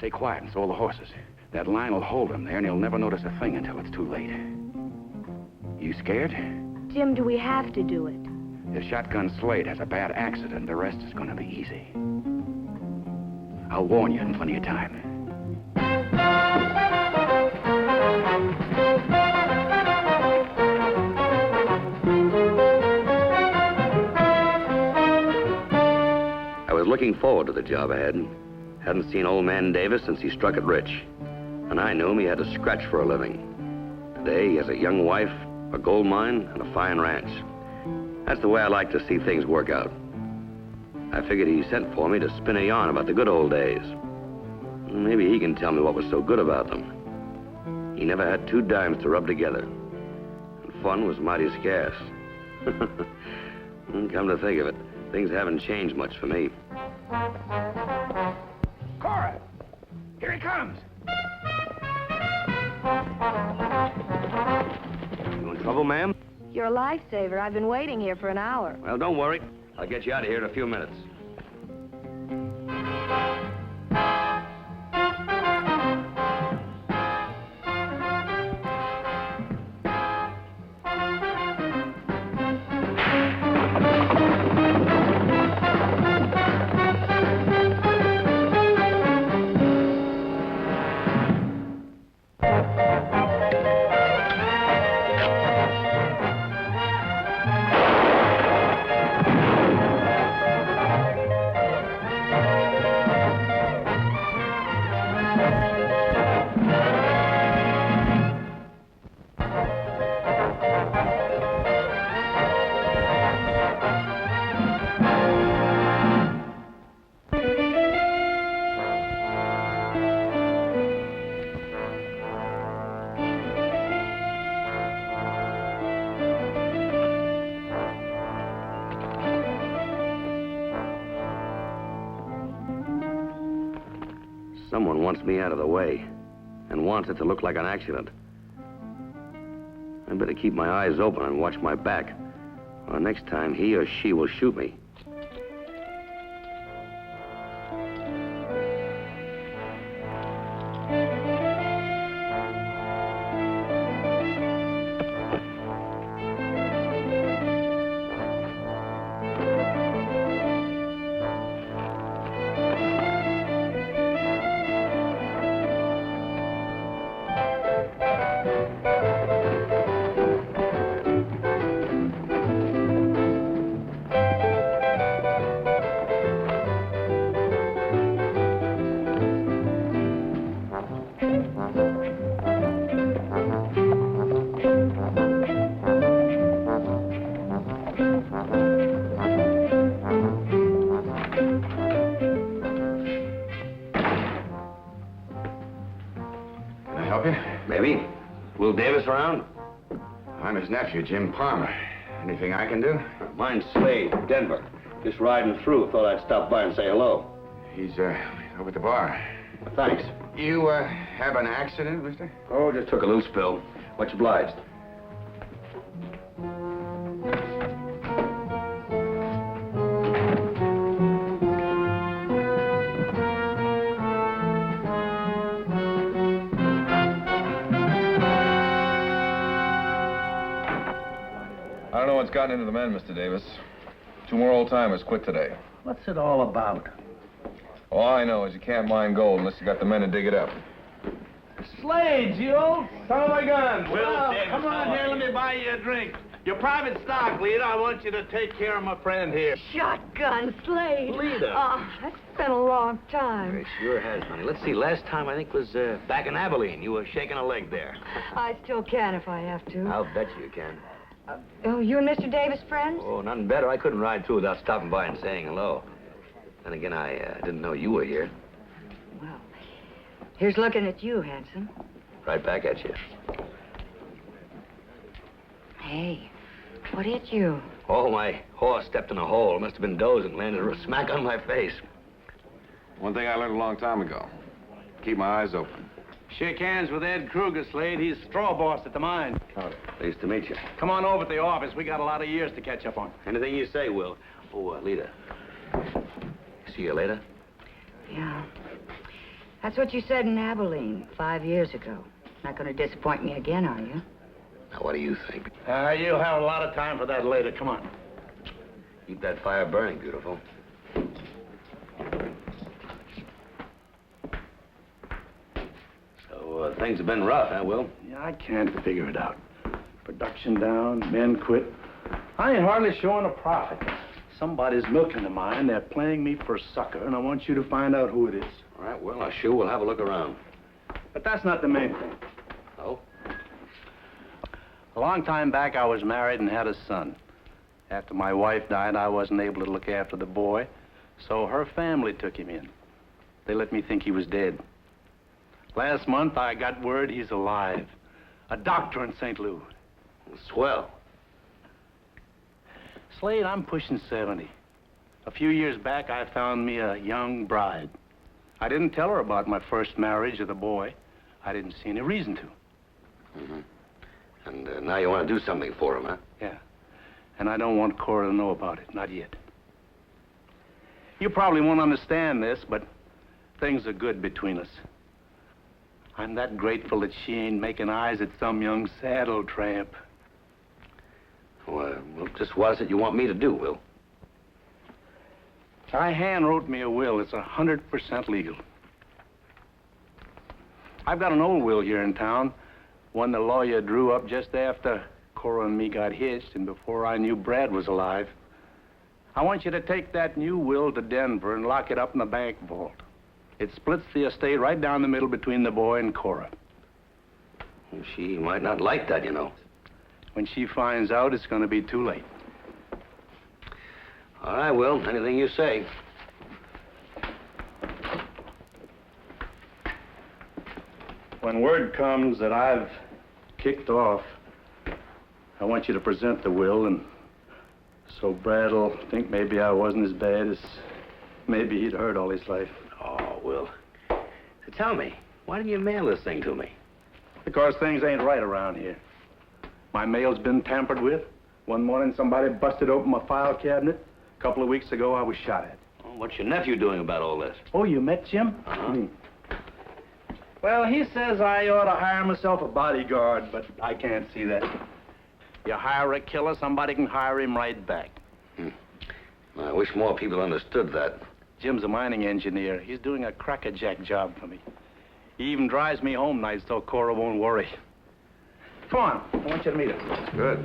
stay quiet, and so will the horses. That line will hold him there, and he'll never notice a thing until it's too late. You scared? Jim, do we have to do it? If Shotgun Slade has a bad accident, the rest is going to be easy. I'll warn you in plenty of time. I was looking forward to the job ahead. Hadn't seen old man Davis since he struck it rich. And I knew him he had to scratch for a living. Today, he has a young wife, a gold mine, and a fine ranch. That's the way I like to see things work out. I figured he sent for me to spin a yarn about the good old days. Maybe he can tell me what was so good about them. He never had 2 dimes to rub together. And fun was mighty scarce. Come to think of it, things haven't changed much for me. Cora! Here he comes! You in trouble, ma'am? You're a lifesaver. I've been waiting here for an hour. Well, don't worry. I'll get you out of here in a few minutes. Someone wants me out of the way and wants it to look like an accident. I better keep my eyes open and watch my back, or next time he or she will shoot me. Maybe. Will Davis around? I'm his nephew, Jim Palmer. Anything I can do? Mine's Slade, Denver. Just riding through. Thought I'd stop by and say hello. He's, over at the bar. Thanks. You, have an accident, mister? Oh, just took a loose spill. Much obliged. I don't know what's gotten into the men, Mr. Davis. 2 more old-timers quit today. What's it all about? All I know is you can't mine gold unless you got the men to dig it up. Slade, you old son of a gun. Well, come on here, let me buy you a drink. Your private stock leader, I want you to take care of my friend here. Shotgun Slade. Leader. Oh, that's been a long time. It sure has, honey. Let's see, last time I think was back in Abilene. You were shaking a leg there. I still can if I have to. I'll bet you can. Oh, you and Mr. Davis friends? Oh, nothing better. I couldn't ride through without stopping by and saying hello. Then again, I didn't know you were here. Well, here's looking at you, handsome. Right back at you. Hey, what hit you? Oh, my horse stepped in a hole. Must have been dozing. Landed smack on my face. One thing I learned a long time ago. Keep my eyes open. Shake hands with Ed Kruger, Slade. He's straw boss at the mine. Howdy. Pleased to meet you. Come on over to the office. We got a lot of years to catch up on. Anything you say, Will. Oh, Lita. See you later. Yeah. That's what you said in Abilene 5 years ago. Not going to disappoint me again, are you? Now, what do you think? You'll have a lot of time for that later. Come on. Keep that fire burning, beautiful. So, things have been rough, huh, Will? Yeah, I can't figure it out. Production down, men quit. I ain't hardly showing a profit. Somebody's milking the mine. They're playing me for a sucker, and I want you to find out who it is. All right, well, I sure will have a look around. But that's not the main thing. Oh? A long time back, I was married and had a son. After my wife died, I wasn't able to look after the boy, so her family took him in. They let me think he was dead. Last month, I got word he's alive. A doctor in St. Louis. Swell. Slade, I'm pushing 70. A few years back, I found me a young bride. I didn't tell her about my first marriage of the boy. I didn't see any reason to. Mm-hmm. And now you want to do something for him, huh? Yeah. And I don't want Cora to know about it, not yet. You probably won't understand this, but things are good between us. I'm that grateful that she ain't making eyes at some young saddle tramp. Well, just what is it you want me to do, Will? I hand wrote me a will. It's 100% legal. I've got an old will here in town, one the lawyer drew up just after Cora and me got hitched and before I knew Brad was alive. I want you to take that new will to Denver and lock it up in the bank vault. It splits the estate right down the middle between the boy and Cora. She might not like that, you know. When she finds out, it's going to be too late. All right, Will. Anything you say. When word comes that I've kicked off, I want you to present the will, and so Brad'll think maybe I wasn't as bad as maybe he'd heard all his life. Oh, Will. So tell me, why didn't you mail this thing to me? Because things ain't right around here. My mail's been tampered with. One morning, somebody busted open my file cabinet. A couple of weeks ago, I was shot at. Oh, what's your nephew doing about all this? Oh, you met Jim? Uh-huh. Well, he says I ought to hire myself a bodyguard, but I can't see that. You hire a killer, somebody can hire him right back. Well, I wish more people understood that. Jim's a mining engineer. He's doing a crackerjack job for me. He even drives me home nights so Cora won't worry. Come on, I want you to meet her. Good.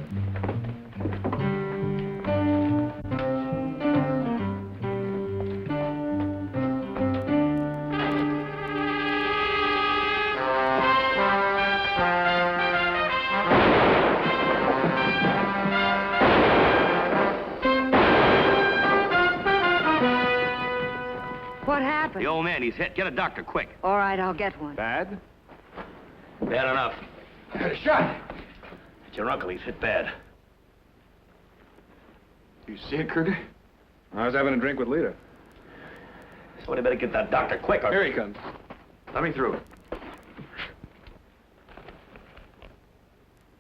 What happened? The old man, he's hit. Get a doctor, quick. All right, I'll get one. Bad? Bad enough. I had a shot. It's your uncle. He's hit bad. You see it, Curtis? I was having a drink with Lita. Somebody better get that doctor quick. Or... Here he comes. Let me through.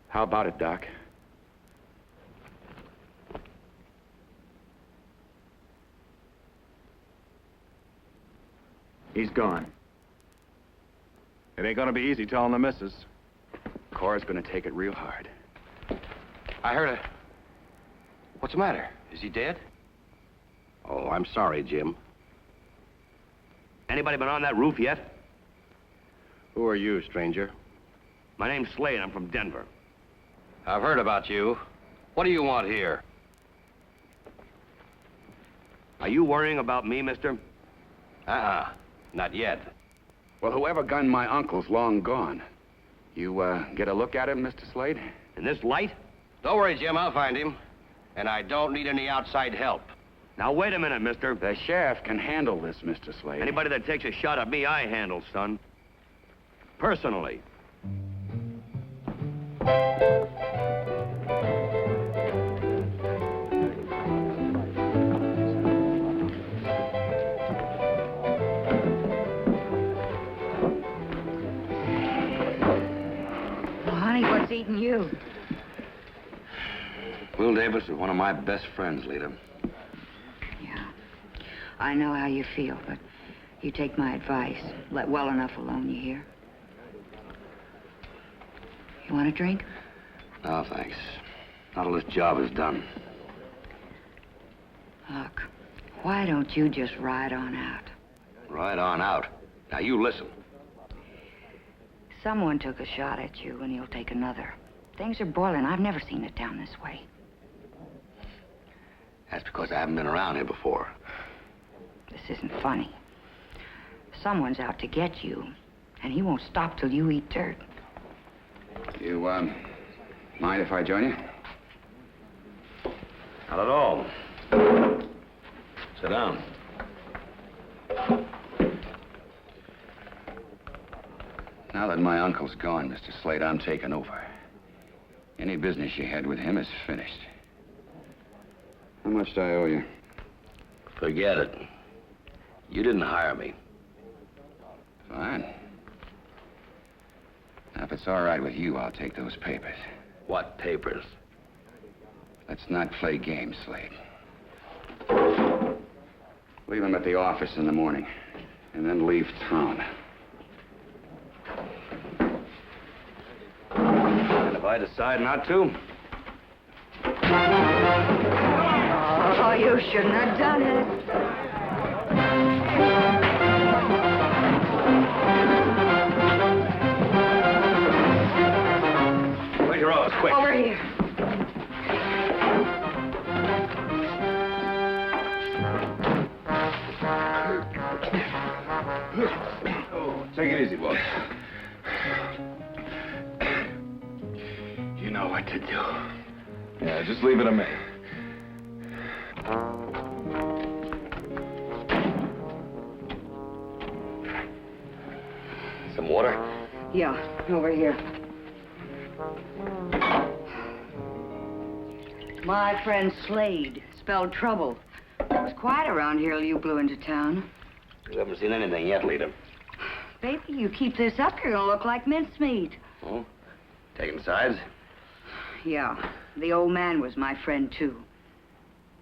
How about it, Doc? He's gone. It ain't gonna be easy telling the missus. Cora's gonna take it real hard. I heard a... What's the matter? Is he dead? Oh, I'm sorry, Jim. Anybody been on that roof yet? Who are you, stranger? My name's Slade. I'm from Denver. I've heard about you. What do you want here? Are you worrying about me, mister? Not yet. Well, whoever gunned my uncle's long gone. You, get a look at him, Mr. Slade? In this light? Don't worry, Jim. I'll find him. And I don't need any outside help. Now, wait a minute, mister. The sheriff can handle this, Mr. Slade. Anybody that takes a shot at me, I handle, son. Personally. Well, honey, what's eating you? Will Davis is one of my best friends, Lita. Yeah. I know how you feel, but You take my advice. Let well enough alone, you hear? You want a drink? No, thanks. Not till this job is done. Look, why don't you just ride on out? Right on out. Now, you listen. Someone took a shot at you, and he'll take another. Things are boiling. I've never seen it down this way. That's because I haven't been around here before. This isn't funny. Someone's out to get you, and he won't stop till you eat dirt. You, mind if I join you? Not at all. Sit down. Now that my uncle's gone, Mr. Slade, I'm taking over. Any business you had with him is finished. How much do I owe you? Forget it. You didn't hire me. Fine. Now, if it's all right with you, I'll take those papers. What papers? Let's not play games, Slade. Leave them at the office in the morning, and then leave town. And if I decide not to? Oh, you shouldn't have done it. Where's your office? Quick. Over here. Take it easy, boss. You know what to do. Yeah, just leave it to me. Some water? Yeah, over here. My friend Slade spelled trouble. It was quiet around here till you blew into town. You haven't seen anything yet, leader. Baby, you keep this up, you're gonna look like mincemeat. Oh? Taking sides? Yeah, the old man was my friend, too.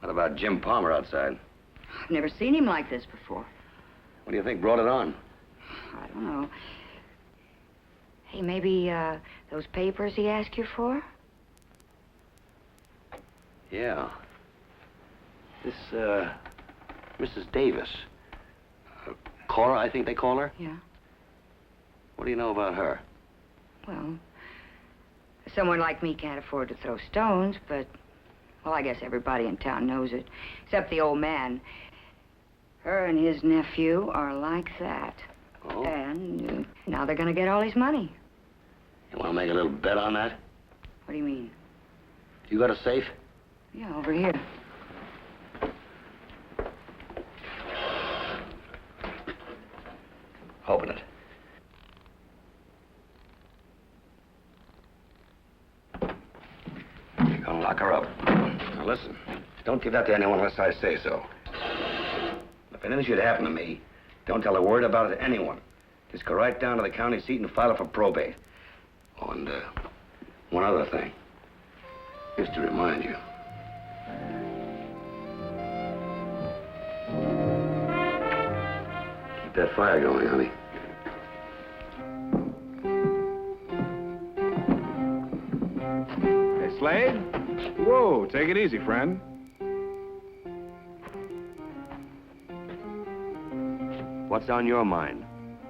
What about Jim Palmer outside? I've never seen him like this before. What do you think brought it on? I don't know. Hey, maybe, those papers he asked you for? Yeah. This, Mrs. Davis. Cora, I think they call her? Yeah. What do you know about her? Well, someone like me can't afford to throw stones, but, well, I guess everybody in town knows it, except the old man. Her and his nephew are like that. Oh? And now they're gonna get all his money. You want to make a little bet on that? What do you mean? You got a safe? Yeah, over here. Open it. You're gonna lock her up. Now listen, don't give that to anyone unless I say so. If anything should happen to me, don't tell a word about it to anyone. Just go right down to the county seat and file it for probate. Oh, and one other thing. Just to remind you. Keep that fire going, honey. Hey, Slade? Whoa, take it easy, friend. What's on your mind?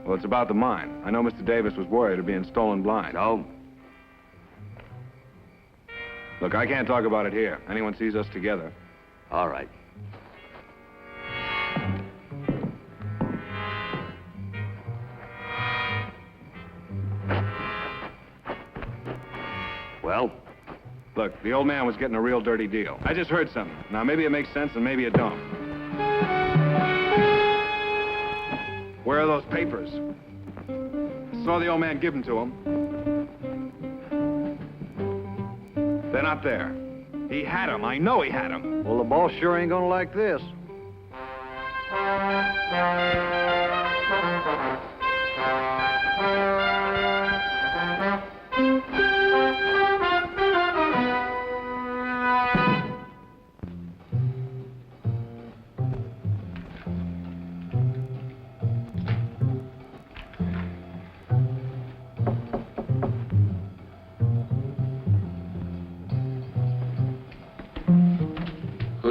Well, it's about the mine. I know Mr. Davis was worried of being stolen blind. No? Look, I can't talk about it here. Anyone sees us together. All right. Well? Look, the old man was getting a real dirty deal. I just heard something. Now, maybe it makes sense and maybe it don't. Where are those papers? I saw the old man give them to him. They're not there. He had them. I know he had them. Well, the boss sure ain't gonna like this.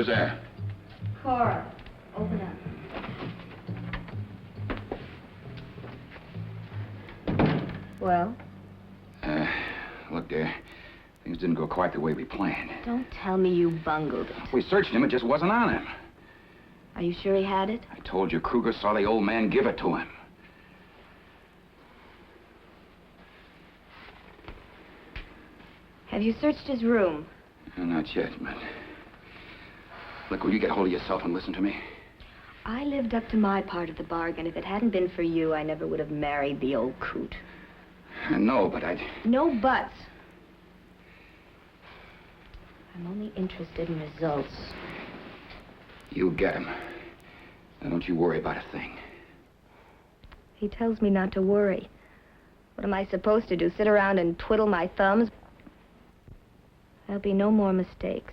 Who's there? Cora, open up. Well? Look, dear, things didn't go quite the way we planned. Don't tell me you bungled it. We searched him, it just wasn't on him. Are you sure he had it? I told you Kruger saw the old man give it to him. Have you searched his room? Not yet, but... Look, will you get hold of yourself and listen to me? I lived up to my part of the bargain. If it hadn't been for you, I never would have married the old coot. I know, but I'd... No buts. I'm only interested in results. You get him. Now, don't you worry about a thing. He tells me not to worry. What am I supposed to do, sit around and twiddle my thumbs? There'll be no more mistakes.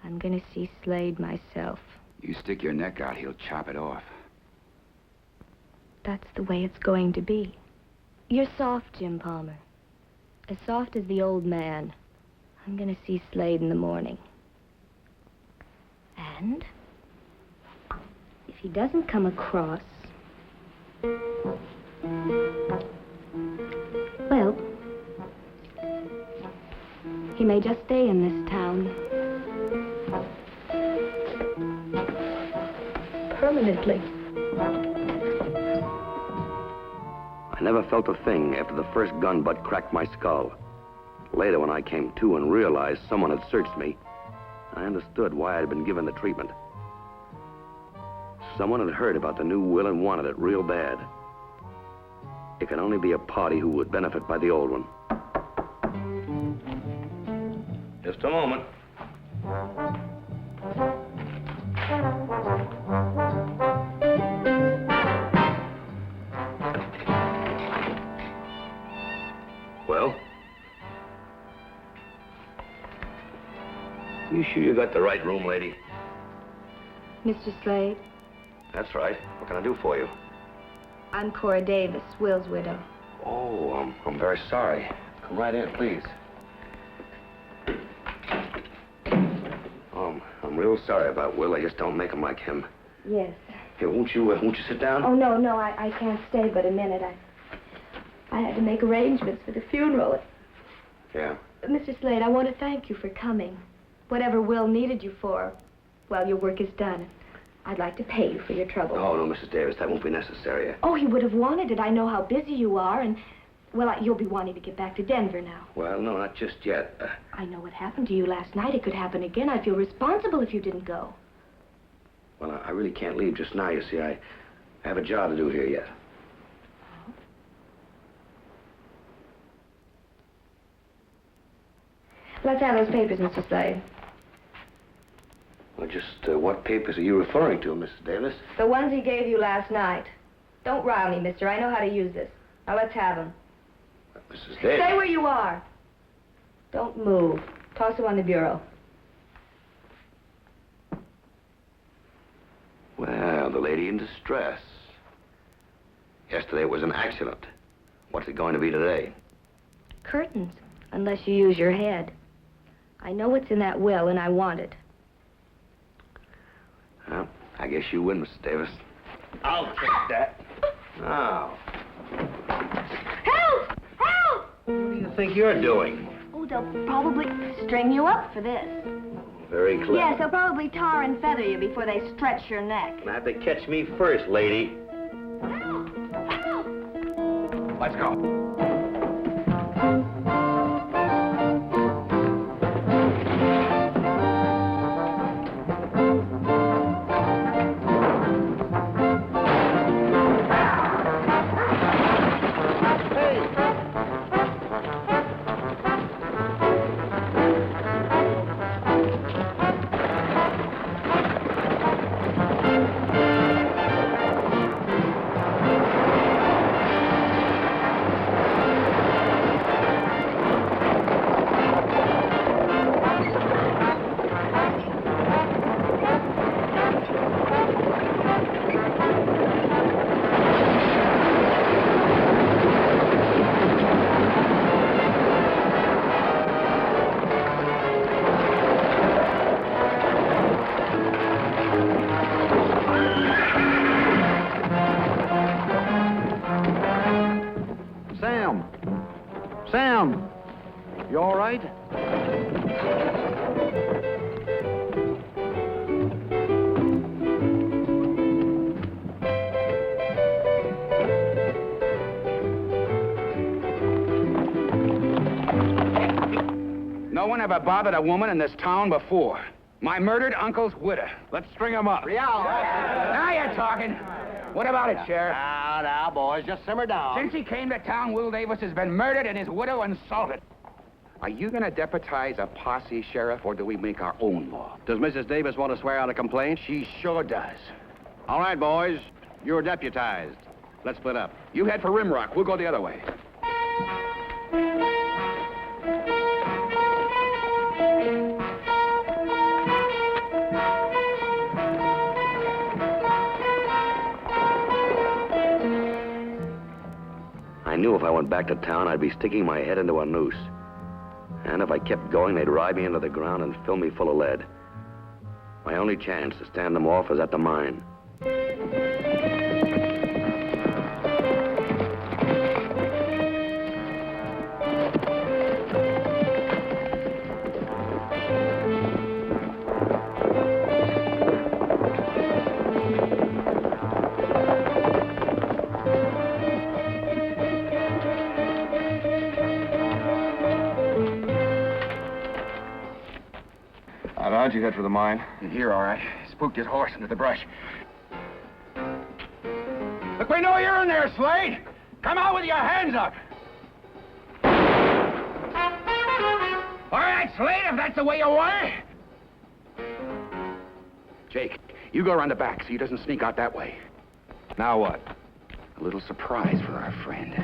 I'm gonna see Slade myself. You stick your neck out, he'll chop it off. That's the way it's going to be. You're soft, Jim Palmer. As soft as the old man. I'm gonna see Slade in the morning. And if he doesn't come across... well, he may just stay in this town. Permanently. I never felt a thing after the first gun butt cracked my skull. Later, when I came to and realized someone had searched me, I understood why I'd been given the treatment. Someone had heard about the new will and wanted it real bad. It could only be a party who would benefit by the old one. Just a moment. Well? You sure you got the right room, lady? Mr. Slade, That's right. What can I do for you? I'm Cora Davis, Will's widow. Oh, I'm very sorry. Come right in, please. I'm real sorry about Will. I just don't make him like him. Yes. Here, won't you sit down? Oh, no, I can't stay but a minute. I had to make arrangements for the funeral. Yeah. Mr. Slade, I want to thank you for coming. Whatever Will needed you for, well, your work is done. I'd like to pay you for your trouble. Oh, no, Mrs. Davis, that won't be necessary. Oh, he would have wanted it. I know how busy you are, and, well, you'll be wanting to get back to Denver now. Well, no, not just yet. I know what happened to you last night. It could happen again. I feel responsible if you didn't go. Well, I really can't leave just now, you see. I have a job to do here yet. Let's have those papers, Mr. Slade. Well, just what papers are you referring to, Mrs. Davis? The ones he gave you last night. Don't rile me, mister. I know how to use this. Now, let's have them. Mrs. Davis? Stay where you are. Don't move. Toss them on the bureau. Well, the lady in distress. Yesterday it was an accident. What's it going to be today? Curtains, unless you use your head. I know what's in that will, and I want it. Well, I guess you win, Mrs. Davis. I'll take that. Now, Help! Help! what do you think you're doing? Oh, they'll probably string you up for this. Very clever. Yes, they'll probably tar and feather you before they stretch your neck. Now, have to catch me first, lady. Help! Help! Let's go. Sam! Sam! You all right? No one ever bothered a woman in this town before. My murdered uncle's widow. Let's string him up. Now you're talking. What about it, Sheriff? Now, boys, just simmer down. Since he came to town, Will Davis has been murdered and his widow insulted. Are you going to deputize a posse, Sheriff, or do we make our own law? Does Mrs. Davis want to swear out a complaint? She sure does. All right, boys. You're deputized. Let's split up. You head for Rimrock. We'll go the other way. I knew if I went back to town, I'd be sticking my head into a noose. And if I kept going, they'd ride me into the ground and fill me full of lead. My only chance to stand them off is at the mine. How'd you head for the mine? In here, all right. Spooked his horse into the brush. Look, we know you're in there, Slade. Come out with your hands up. All right, Slade, if that's the way you want it. Jake, you go around the back so he doesn't sneak out that way. Now what? A little surprise for our friend.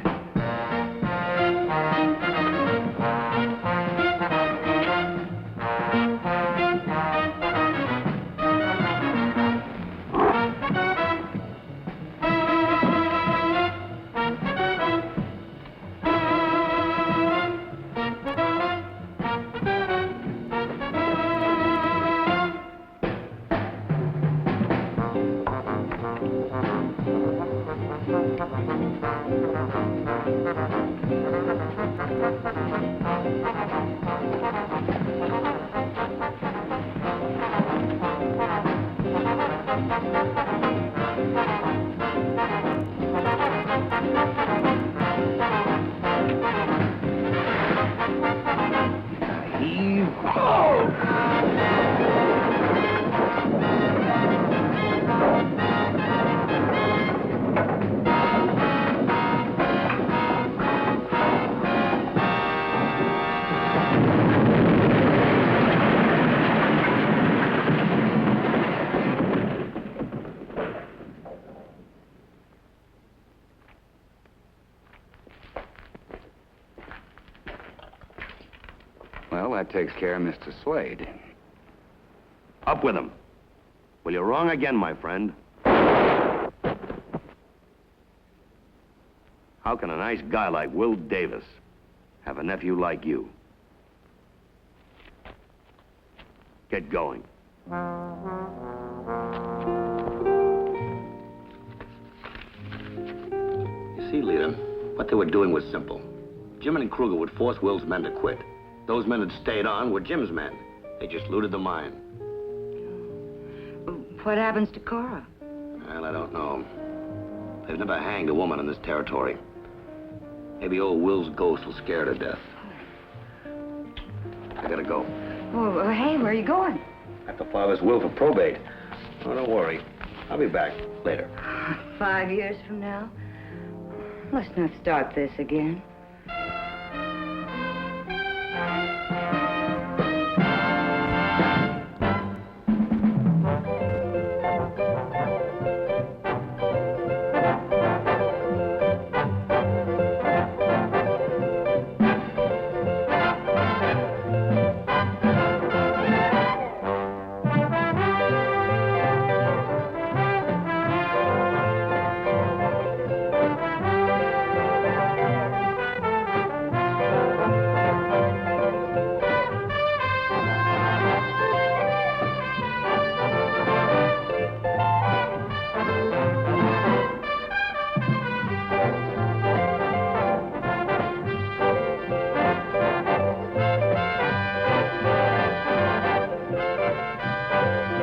Well, that takes care of Mr. Slade. Up with him. Well, you're wrong again, my friend. How can a nice guy like Will Davis have a nephew like you? Get going. You see, Leader, what they were doing was simple. Jim and Kruger would force Will's men to quit. Those men that stayed on were Jim's men. They just looted the mine. What happens to Cora? Well, I don't know. They've never hanged a woman in this territory. Maybe old Will's ghost will scare her to death. I gotta go. Oh, hey, where are you going? I have to file this will for probate. Oh, don't worry. I'll be back later. 5 years from now? Let's not start this again. Thank you.